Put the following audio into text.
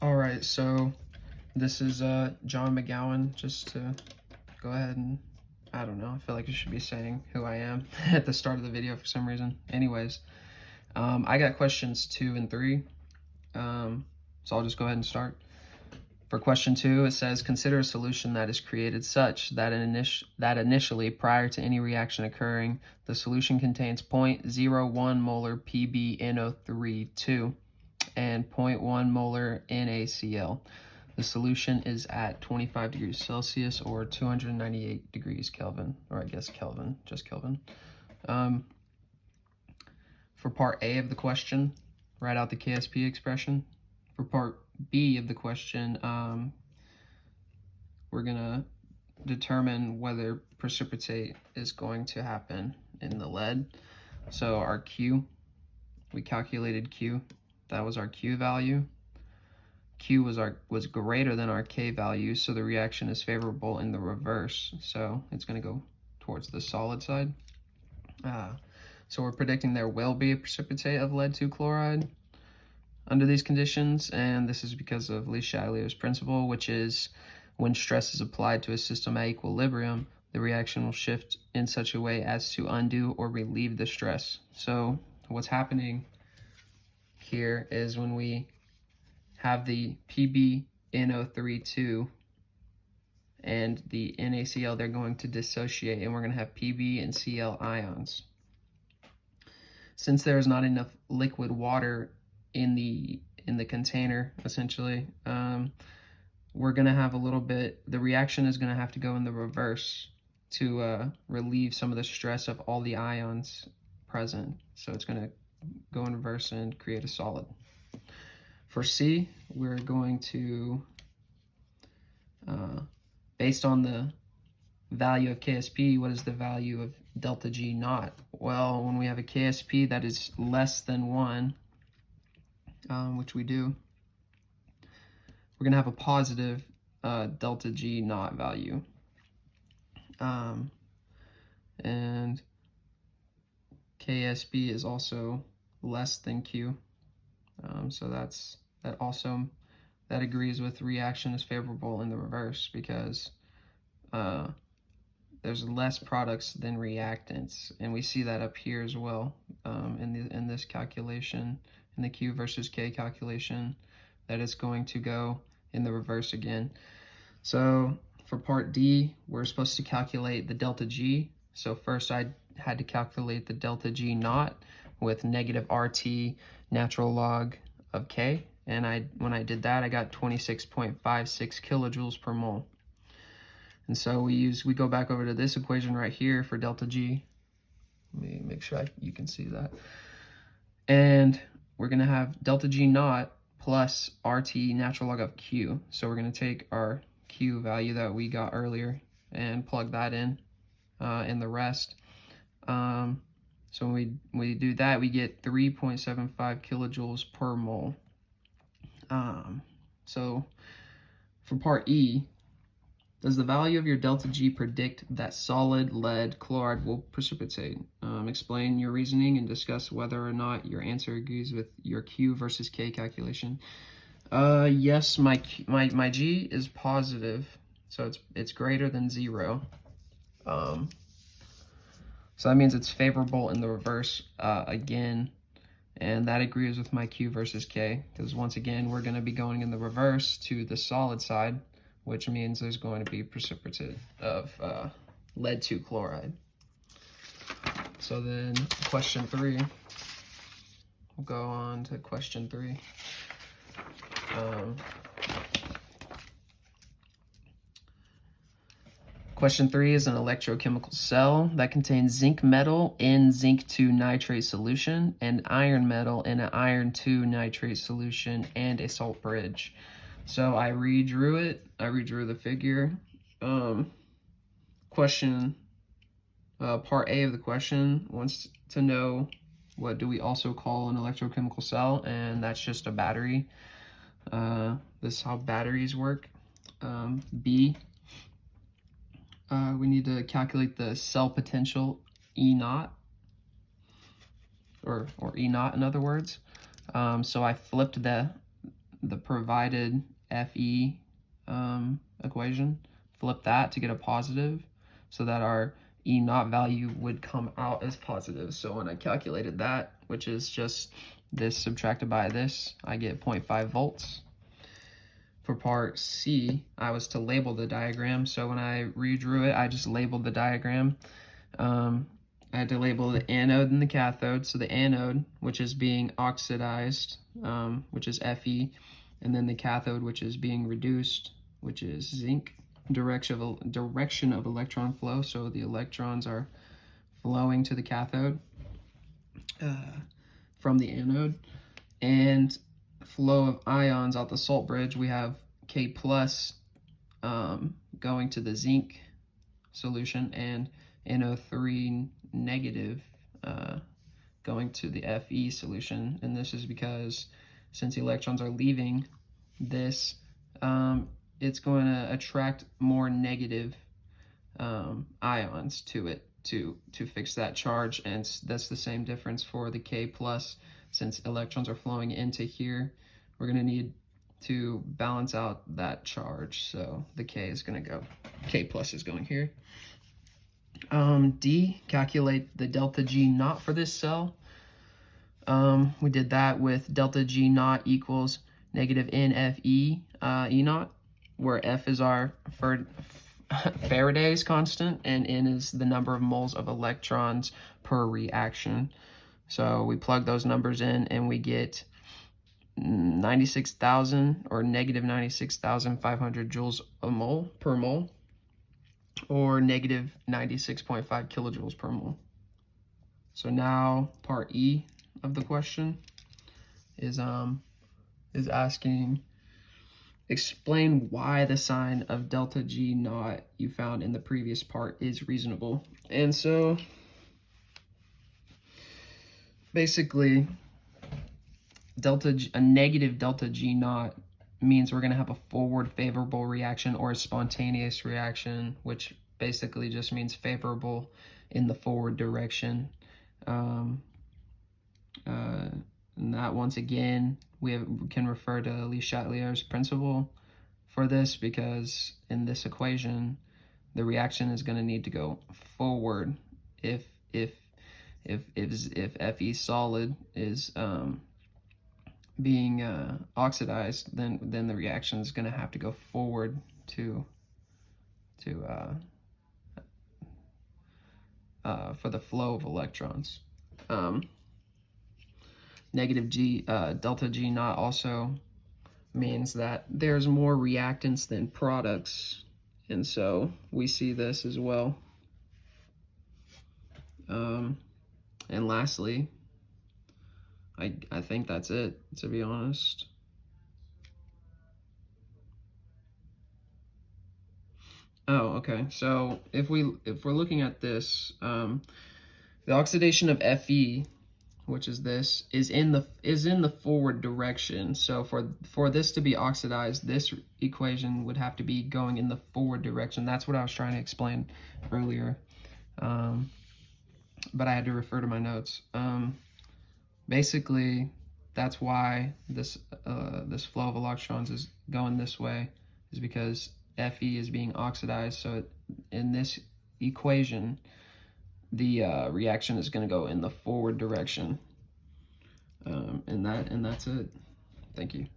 All right, so this is John McGowan. Just to go ahead and, I don't know, I feel like I should be saying who I am at the start of the video for some reason. Anyways, I got questions 2 and 3, so I'll just go ahead and start. For question 2, it says, consider a solution that is created such that initially, prior to any reaction occurring, the solution contains 0.01 molar PbNO3 and 0.1 molar NaCl. The solution is at 25 degrees Celsius or 298 degrees Kelvin, or I guess Kelvin, just Kelvin. For part A of the question, write out the KSP expression. For part B of the question, we're gonna determine whether precipitate is going to happen in the lead. So our Q, we calculated Q. That was our Q value. Q was greater than our K value, so the reaction is favorable in the reverse. So it's going to go towards the solid side. So we're predicting there will be a precipitate of lead 2 chloride under these conditions, and this is because of Le Chatelier's principle, which is when stress is applied to a system at equilibrium, the reaction will shift in such a way as to undo or relieve the stress. So what's happening here is when we have the PbNO3 and the NaCl, they're going to dissociate, and we're going to have Pb and Cl ions. Since there is not enough liquid water in the container, essentially, we're going to have a little bit, the reaction is going to have to go in the reverse to relieve some of the stress of all the ions present. So it's going to go in reverse and create a solid. For C, we're going to, based on the value of KSP, what is the value of delta G naught? Well, when we have a KSP that is less than 1, which we do, we're going to have a positive delta G naught value. And KSP is also less than Q. So that agrees with reaction is favorable in the reverse, because there's less products than reactants, and we see that up here as well in this calculation, in the Q versus K calculation, that it's going to go in the reverse again. So for part D, we're supposed to calculate the delta G. So first I had to calculate the delta G naught with negative RT natural log of K, and when I did that, I got 26.56 kilojoules per mole. And so we go back over to this equation right here for delta G. Let me make sure you can see that. And we're going to have delta G naught plus RT natural log of Q. So we're going to take our Q value that we got earlier and plug that in the rest. So when we do that, we get 3.75 kilojoules per mole. So for part E, does the value of your delta G predict that solid lead chloride will precipitate? Explain your reasoning and discuss whether or not your answer agrees with your Q versus K calculation. Yes, my G is positive, so it's greater than 0. So that means it's favorable in the reverse again, and that agrees with my Q versus K, because once again, we're going to be going in the reverse to the solid side, which means there's going to be precipitate of lead 2 chloride. So then question 3, we'll go on to question 3. Question 3 is an electrochemical cell that contains zinc metal in zinc 2 nitrate solution and iron metal in an iron 2 nitrate solution and a salt bridge. So I redrew it. I redrew the figure. Question, part A of the question wants to know, what do we also call an electrochemical cell? And that's just a battery. This is how batteries work. B, we need to calculate the cell potential E naught, or E naught in other words. So I flipped the the provided Fe equation, flip that to get a positive, so that our E naught value would come out as positive. So when I calculated that, which is just this subtracted by this, I get 0.5 volts. For part C, I was to label the diagram. So when I redrew it, I just labeled the diagram. I had to label the anode and the cathode. So the anode, which is being oxidized, which is Fe, and then the cathode, which is being reduced, which is zinc. Direction of electron flow. So the electrons are flowing to the cathode from the anode, and flow of ions out the salt bridge. We have K plus going to the zinc solution, and NO3 negative going to the Fe solution. And this is because since electrons are leaving this, it's going to attract more negative ions to it to fix that charge. And that's the same difference for the K plus. Since electrons are flowing into here, we're going to need to balance out that charge. So the K is going to go, K plus is going here. D, calculate the delta G naught for this cell. We did that with delta G naught equals negative NFE E naught, where F is our Faraday's constant and N is the number of moles of electrons per reaction. So we plug those numbers in and we get 96,000 or negative 96,500 joules a mole per mole, or negative 96.5 kilojoules per mole. So now part E of the question is asking, explain why the sign of delta G naught you found in the previous part is reasonable. And so basically, a negative delta G naught means we're going to have a forward favorable reaction or a spontaneous reaction, which basically just means favorable in the forward direction. And that, once again, we can refer to Le Chatelier's principle for this, because in this equation, the reaction is going to need to go forward. If Fe solid is being oxidized, then the reaction is going to have to go forward for the flow of electrons. Negative delta G naught also means that there's more reactants than products, and so we see this as well. And lastly, I think that's it, to be honest. Oh, okay. So if we're looking at this, the oxidation of Fe, which is this, is in the forward direction. So for this to be oxidized, this equation would have to be going in the forward direction. That's what I was trying to explain earlier, but I had to refer to my notes. Basically, that's why this flow of electrons is going this way, is because Fe is being oxidized. So in this equation, the reaction is going to go in the forward direction. And that's it. Thank you.